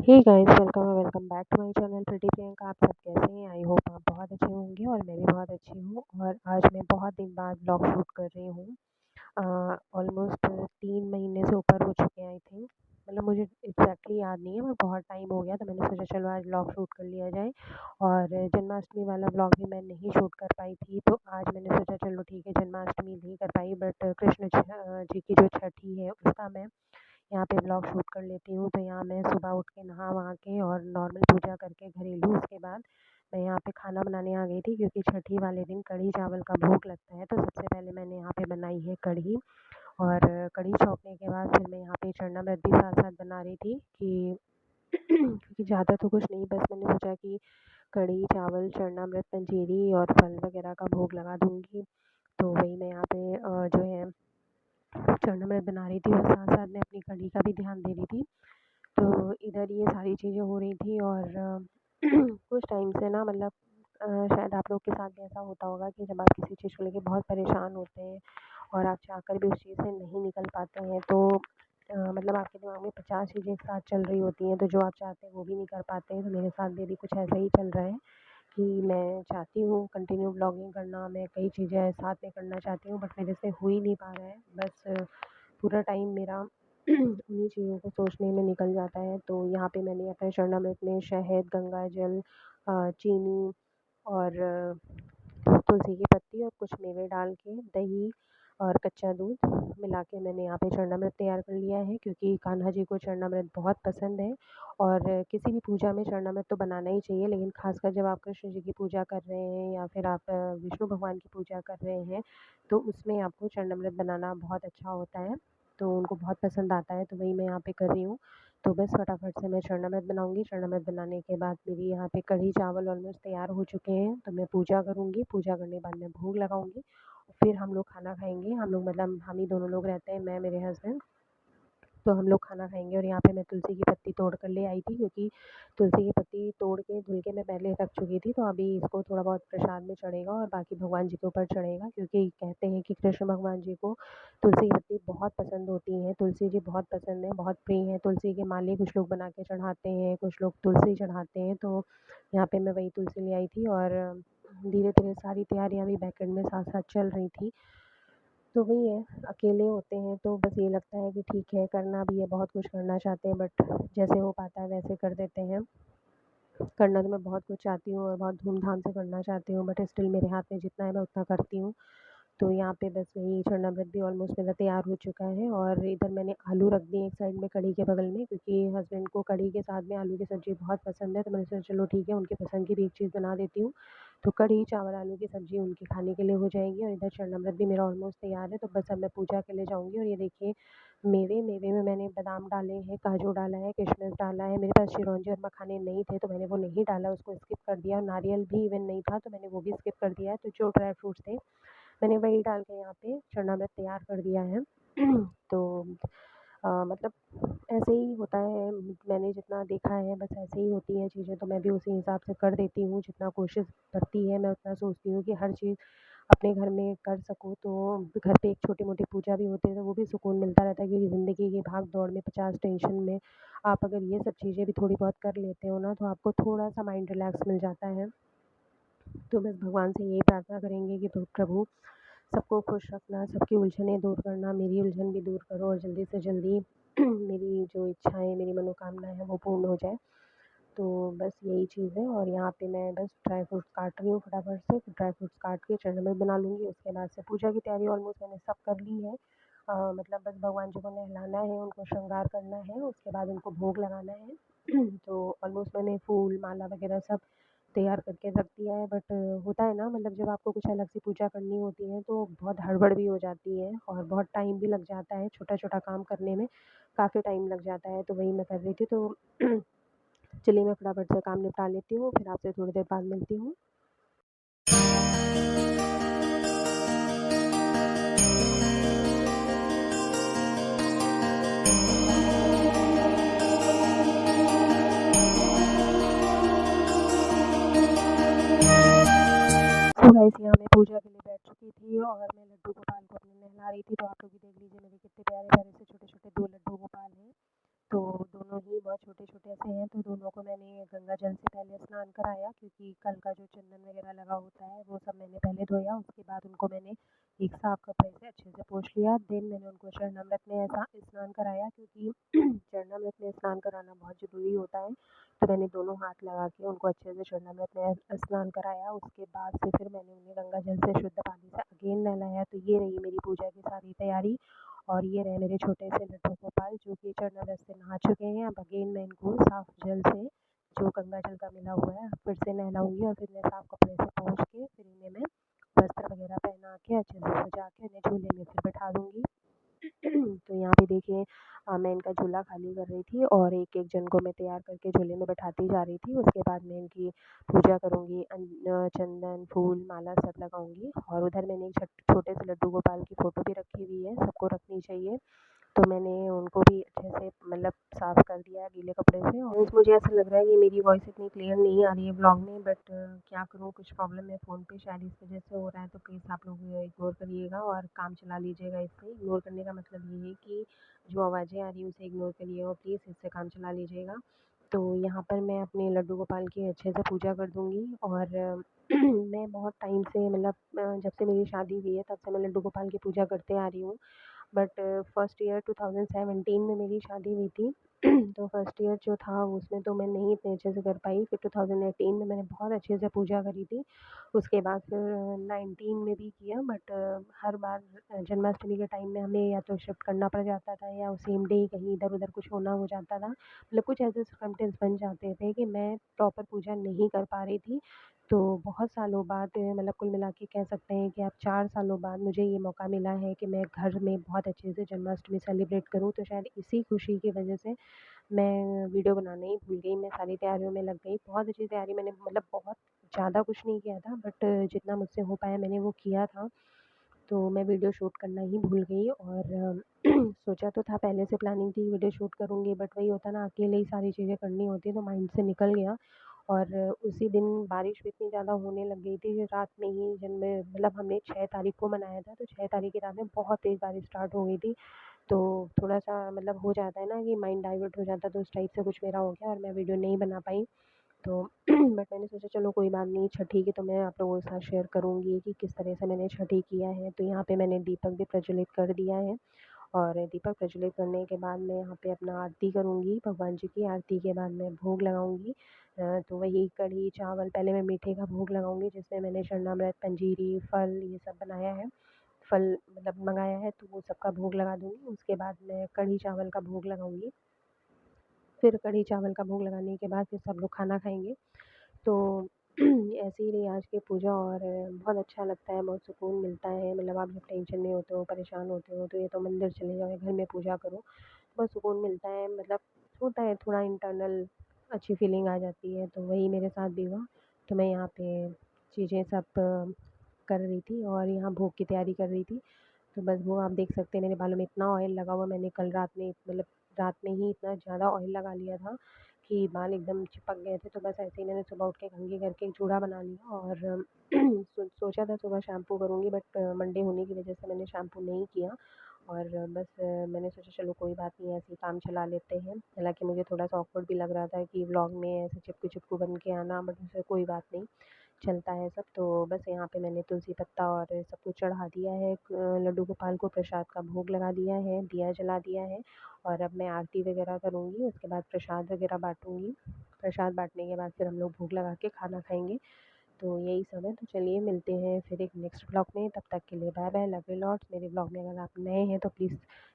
Hey guys, welcome back to my channel pretty Priyanka. आप सब कैसे हैं? आई होप आप बहुत अच्छे होंगे और मैं भी बहुत अच्छी हूँ। और आज मैं बहुत दिन बाद ब्लॉग शूट कर रही हूँ। ऑलमोस्ट 3 महीने से ऊपर हो चुके हैं आई थिंक। मतलब मुझे एग्जैक्टली याद नहीं है, पर बहुत टाइम हो गया, तो मैंने सोचा चलो आज ब्लॉग शूट कर लिया जाए। और जन्माष्टमी वाला ब्लॉग भी मैं नहीं शूट कर पाई थी, तो आज मैंने सोचा चलो ठीक है, जन्माष्टमी नहीं कर पाई बट कृष्ण जी की जो छठी है उसका मैं यहाँ पे ब्लॉग शूट कर लेती हूँ। तो यहाँ मैं सुबह उठ के नहा वहा के और नॉर्मल पूजा करके घरेलू, उसके बाद मैं यहाँ पे खाना बनाने आ गई थी, क्योंकि छठी वाले दिन कढ़ी चावल का भोग लगता है। तो सबसे पहले मैंने यहाँ पे बनाई है कढ़ी, और कढ़ी छौंकने के बाद फिर मैं यहाँ पे चरणामृत भी साथ साथ बना रही थी कि क्योंकि ज़्यादा तो कुछ नहीं, बस मैंने सोचा कि कढ़ी चावल चरणामृत पंजीरी और फल वगैरह का भोग लगा दूँगी। तो वही मैं यहाँ पे जो है चरणामृत बना रही थी, और साथ साथ में अपनी कढ़ी का भी ध्यान दे रही थी। तो इधर ये सारी चीज़ें हो रही थी। और कुछ टाइम से ना, मतलब शायद आप लोग के साथ भी ऐसा होता होगा कि जब आप किसी चीज़ को लेके बहुत परेशान होते हैं और आप चाहकर भी उस चीज़ से नहीं निकल पाते हैं, तो मतलब आपके दिमाग में 50 चीज़ें एक साथ चल रही होती हैं, तो जो आप चाहते हैं वो भी नहीं कर पाते हैं। तो मेरे साथ भी अभी कुछ ऐसा ही चल रहा है कि मैं चाहती हूँ कंटिन्यू ब्लॉगिंग करना, मैं कई चीज़ें साथ में करना चाहती हूँ, बट मेरे से हो ही नहीं पा रहा है। बस पूरा टाइम मेरा उन्हीं चीज़ों को सोचने में निकल जाता है। तो यहाँ पे मैंने अपने चरणामृत में शहद, गंगा जल, चीनी और तुलसी की पत्ती और कुछ मेवे डाल के, दही और कच्चा दूध मिला के मैंने यहाँ पे चरणामृत तैयार कर लिया है, क्योंकि कान्हा जी को चरणामृत बहुत पसंद है। और किसी भी पूजा में चरणामृत तो बनाना ही चाहिए, लेकिन खासकर जब आप कृष्ण जी की पूजा कर रहे हैं या फिर आप विष्णु भगवान की पूजा कर रहे हैं, तो उसमें आपको चरणामृत बनाना बहुत अच्छा होता है। तो उनको बहुत पसंद आता है, तो वही मैं यहाँ पे कर रही हूँ। तो बस फटाफट से मैं चरणामृत बनाऊँगी। चरणामृत बनाने के बाद मेरी यहाँ पे कढ़ी चावल ऑलमोस्ट तैयार हो चुके हैं, तो मैं पूजा करूँगी। पूजा करने के बाद मैं भोग लगाऊँगी, फिर हम लोग खाना खाएँगे। हम लोग मतलब हम ही दोनों लोग रहते हैं, मैं, मेरे हस्बैंड। तो हम लोग खाना खाएँगे। और यहाँ पे मैं तुलसी की पत्ती तोड़ कर ले आई थी, क्योंकि तुलसी की पत्ती तोड़ के धुल के मैं पहले रख चुकी थी। तो अभी इसको थोड़ा बहुत प्रसाद में चढ़ेगा और बाकी भगवान जी के ऊपर चढ़ेगा, क्योंकि कहते हैं कि कृष्ण भगवान जी को तुलसी की पत्ती बहुत पसंद होती है। तुलसी जी बहुत पसंद है, बहुत प्रिय है। तुलसी के माले कुछ लोग बना के चढ़ाते हैं, कुछ लोग तुलसी चढ़ाते हैं। तो यहाँ पे मैं वही तुलसी ले आई थी, और धीरे धीरे सारी तैयारियाँ भी बैकएंड में साथ साथ चल रही थी। तो वही है, अकेले होते हैं तो बस ये लगता है कि ठीक है, करना भी है, बहुत कुछ करना चाहते हैं, बट जैसे हो पाता है वैसे कर देते हैं। करना तो मैं बहुत कुछ चाहती हूँ और बहुत धूमधाम से करना चाहती हूँ, बट स्टिल मेरे हाथ में जितना है मैं उतना करती हूँ। तो यहाँ पे बस वही चरणामृत भी ऑलमोस्ट मेरा तैयार हो चुका है, और इधर मैंने आलू रख दिए एक साइड में कढ़ी के बगल में, क्योंकि हस्बैंड को कढ़ी के साथ में आलू की सब्ज़ी बहुत पसंद है। तो मैंने सोचा चलो ठीक है, उनकी पसंद की भी एक चीज़ बना देती हूँ। तो कढ़ी चावल आलू की सब्ज़ी उनके खाने के लिए हो जाएगी, और इधर चरणामृत भी मेरा ऑलमोस्ट तैयार है। तो बस अब मैं पूजा के लिए जाऊँगी। और ये देखिए, मेवे में मैंने बादाम डाले हैं, काजू डाला है, किशमिश डाला है। मेरे पास चिरौंजी और मखाने नहीं थे, तो मैंने वो नहीं डाला, उसको स्किप कर दिया। और नारियल भी इवन नहीं था, तो मैंने वो भी स्किप कर दिया है। तो जो ड्राई फ्रूट्स थे मैंने वही डाल के यहाँ पे चरणामृत तैयार कर दिया है। तो मतलब ऐसे ही होता है, मैंने जितना देखा है बस ऐसे ही होती हैं चीज़ें, तो मैं भी उसी हिसाब से कर देती हूँ। जितना कोशिश बनती है मैं उतना सोचती हूँ कि हर चीज़ अपने घर में कर सकूँ। तो घर पे एक छोटी-मोटी पूजा भी होती है, तो वो भी सुकून मिलता रहता है, क्योंकि ज़िंदगी की भाग-दौड़ में 50 टेंशन में आप अगर ये सब चीज़ें भी थोड़ी बहुत कर लेते हो ना, तो आपको थोड़ा-सा माइंड रिलैक्स मिल जाता है। तो बस भगवान से यही प्रार्थना करेंगे कि प्रभु सबको खुश रखना, सबकी उलझनें दूर करना, मेरी उलझन भी दूर करो, और जल्दी से जल्दी मेरी जो इच्छाएँ, मेरी मनोकामनाएँ हैं वो पूर्ण हो जाए। तो बस यही चीज़ है। और यहाँ पे मैं बस ड्राई फ्रूट्स काट रही हूँ फटाफट से। ड्राई फ्रूट्स काट के चरणामृत बना लूँगी। उसके बाद से पूजा की तैयारी ऑलमोस्ट मैंने सब कर ली है। मतलब बस भगवान जी को नहलाना है, उनको श्रृंगार करना है, उसके बाद उनको भोग लगाना है। तो ऑलमोस्ट मैंने फूल, माला वगैरह सब तैयार करके रख दिया है। बट होता है ना, मतलब जब आपको कुछ अलग से पूजा करनी होती है तो बहुत हड़बड़ भी हो जाती है, और बहुत टाइम भी लग जाता है, छोटा-छोटा काम करने में काफ़ी टाइम लग जाता है। तो वही मैं कर रही थी। तो चलिए मैं फटाफट से काम निपटा लेती हूँ, फिर आपसे थोड़ी देर बाद मिलती हूँ। तो गाइस, यहाँ मैं पूजा के लिए बैठ चुकी थी, और मैं लड्डू गोपाल को अपने नहला रही थी। तो आप लोग भी देख लीजिए मेरे कितने प्यारे-प्यारे से छोटे-छोटे 2 लड्डू गोपाल हैं। तो दोनों ही बहुत छोटे छोटे से हैं, तो दोनों को मैंने गंगा जल से पहले स्नान कराया, क्योंकि कल का जो चंदन वगैरह लगा होता है वो सब मैंने पहले धोया। उसके बाद उनको मैंने एक साफ कपड़े से अच्छे से पोंछ लिया। देन मैंने उनको चरणामृत में ऐसा स्नान कराया, क्योंकि चरणामृत में स्नान कराना बहुत ज़रूरी होता है। तो मैंने दोनों हाथ लगा के उनको अच्छे से चरणामृत में स्नान कराया। उसके बाद से फिर मैंने उन्हें गंगा जल से शुद्ध पानी से अगेन नहलाया। तो ये रही मेरी पूजा की सारी तैयारी। और ये रहे मेरे छोटे से लड्डू गोपाल, जो कि चरणामृत से नहा चुके हैं। अब अगेन मैं इनको साफ जल से, जो गंगा जल का मिला हुआ है, फिर से नहलाऊँगी और फिर मैं साफ कपड़े से पोंछ के फिर इन्हें मैं वस्त्र वगैरह पहना के अच्छे से सजा के इन्हें झूले में फिर बैठा दूँगी। तो यहाँ पे देखिए मैं इनका झूला खाली कर रही थी और एक-एक जन को मैं तैयार करके झूले में बैठाती जा रही थी। उसके बाद मैं इनकी पूजा करूँगी, चंदन, फूल, माला सब लगाऊँगी। और उधर मैंने एक छोटे से लड्डू गोपाल की फ़ोटो भी रखी हुई है, सबको रखनी चाहिए। तो मैंने उनको भी अच्छे से मतलब साफ़ कर दिया है गीले कपड़े से। और मुझे ऐसा लग रहा है कि मेरी वॉइस इतनी क्लियर नहीं आ रही है ब्लॉग में, बट क्या करूँ, कुछ प्रॉब्लम है फ़ोन पे, शायद इस वजह से हो रहा है। तो प्लीज़ आप लोग इग्नोर करिएगा और काम चला लीजिएगा इससे। इग्नोर करने का मतलब ये है कि जो आवाज़ें आ रही हैं उसे इग्नोर करिएगा, प्लीज़ इससे काम चला लीजिएगा। तो यहाँ पर मैं अपने लड्डू गोपाल की अच्छे से पूजा कर दूँगी। और मैं बहुत टाइम से मतलब जब से मेरी शादी हुई है तब से मैं लड्डू गोपाल की पूजा करते आ रही हूँ। बट फर्स्ट ईयर 2017 में मेरी शादी हुई थी। तो फर्स्ट ईयर जो था उसमें तो मैं नहीं इतने अच्छे से कर पाई। फिर 2018 में मैंने बहुत अच्छे से पूजा करी थी। उसके बाद फिर 19 में भी किया, बट हर बार जन्माष्टमी के टाइम में हमें या तो शिफ्ट करना पड़ जाता था या सेम डे कहीं इधर-उधर कुछ होना हो जाता था। मतलब कुछ ऐसे सर्कमस्टेंस बन जाते थे कि मैं प्रॉपर पूजा नहीं कर पा रही थी। तो बहुत सालों बाद मतलब कुल मिला के कह सकते हैं कि अब 4 सालों बाद मुझे ये मौका मिला है कि मैं घर में बहुत अच्छे से जन्माष्टमी सेलिब्रेट करूँ। तो शायद इसी खुशी की वजह से मैं वीडियो बनाना ही भूल गई, मैं सारी तैयारियों में लग गई। बहुत अच्छी तैयारी मैंने मतलब बहुत ज़्यादा कुछ नहीं किया था, बट जितना मुझसे हो पाया मैंने वो किया था। तो मैं वीडियो शूट करना ही भूल गई। और सोचा तो था, पहले से प्लानिंग थी वीडियो शूट करूँगी, बट वही होता है ना, अकेले ही सारी चीज़ें करनी होती है तो माइंड से निकल गया। और उसी दिन बारिश भी इतनी ज़्यादा होने लग गई थी कि रात में ही मतलब हमने 6 तारीख को मनाया था, तो 6 तारीख की रात में बहुत तेज़ बारिश स्टार्ट हो गई थी। तो थोड़ा-सा मतलब हो जाता है ना कि माइंड डाइवर्ट हो जाता है, तो उस टाइप से कुछ मेरा हो गया और मैं वीडियो नहीं बना पाई। तो बट मैंने सोचा चलो कोई बात नहीं, छठी की तो मैं आप लोगों के साथ शेयर करूँगी कि किस तरह से मैंने छठी किया है। तो यहाँ पे मैंने दीपक भी प्रज्वलित कर दिया है। और दीपक प्रज्वलित करने के बाद मैं यहाँ पे अपना आरती करूँगी, भगवान जी की आरती के बाद मैं भोग लगाऊँगी। तो वही कढ़ी चावल, पहले मैं मीठे का भोग लगाऊँगी जिसमें मैंने चरणामृत, पंजीरी, फल ये सब बनाया है। फल मतलब मँगाया है, तो वो सबका भोग लगा दूँगी। उसके बाद मैं कढ़ी चावल का भोग लगाऊँगी। फिर कढ़ी चावल का भोग लगाने के बाद फिर सब लोग खाना खाएँगे। तो ऐसे ही रही आज की पूजा। और बहुत अच्छा लगता है, बहुत सुकून मिलता है। मतलब आप जब टेंशन में होते हो, परेशान होते हो, तो ये तो मंदिर चले जाओ या घर में पूजा करो, बहुत सुकून मिलता है। मतलब होता है थोड़ा इंटरनल अच्छी फीलिंग आ जाती है, तो वही मेरे साथ भी हुआ। तो मैं यहाँ पे चीज़ें सब कर रही थी और यहाँ भोग की तैयारी कर रही थी। तो बस वो आप देख सकते हैं मेरे बालों में इतना ऑयल लगा हुआ, मैंने कल रात में मतलब रात में ही इतना ज़्यादा ऑयल लगा लिया था कि बाल एकदम चिपक गए थे। तो बस ऐसे ही मैंने सुबह उठ के कंघी करके एक जूड़ा बना लिया। और सोचा था सुबह शैम्पू करूँगी, बट मंडे होने की वजह से मैंने शैम्पू नहीं किया। और बस मैंने सोचा चलो कोई बात नहीं, ऐसे ही काम चला लेते हैं। हालाँकि मुझे थोड़ा-सा ऑकवर्ड भी लग रहा था कि व्लॉग में ऐसे चिपकू-चिपकू बन के आना, बट उसे कोई बात नहीं, चलता है सब। तो बस यहाँ पे मैंने तुलसी पत्ता और सब कुछ चढ़ा दिया है। लड्डू गोपाल को प्रसाद का भोग लगा दिया है, दिया जला दिया है। और अब मैं आरती वगैरह करूँगी, उसके बाद प्रसाद वगैरह बाँटूँगी। प्रसाद बाँटने के बाद फिर हम लोग भोग लगा के खाना खाएँगे। तो यही सब है। तो चलिए मिलते हैं फिर एक नेक्स्ट व्लॉग में, तब तक के लिए bye bye, love you lots. मेरे व्लॉग में अगर आप नए हैं तो प्लीज़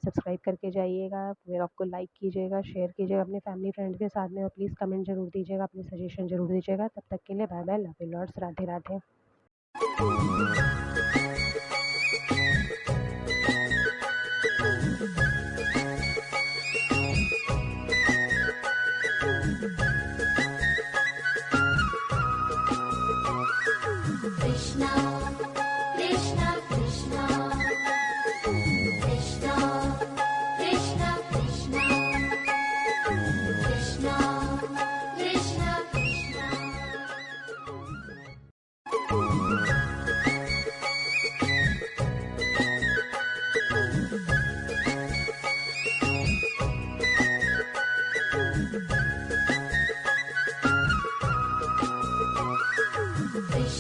सब्सक्राइब करके जाइएगा, व्लॉग को लाइक कीजिएगा, शेयर कीजिएगा अपने फैमिली फ्रेंड्स के साथ में, और प्लीज़ कमेंट ज़रूर दीजिएगा, अपने सजेशन ज़रूर दीजिएगा। तब तक के लिए bye bye, love you lots, Radhe Radhe. Krishna, Krishna, Krishna, Krishna, Krishna, Krishna, Krishna, Krishna, Krishna.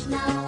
Krishna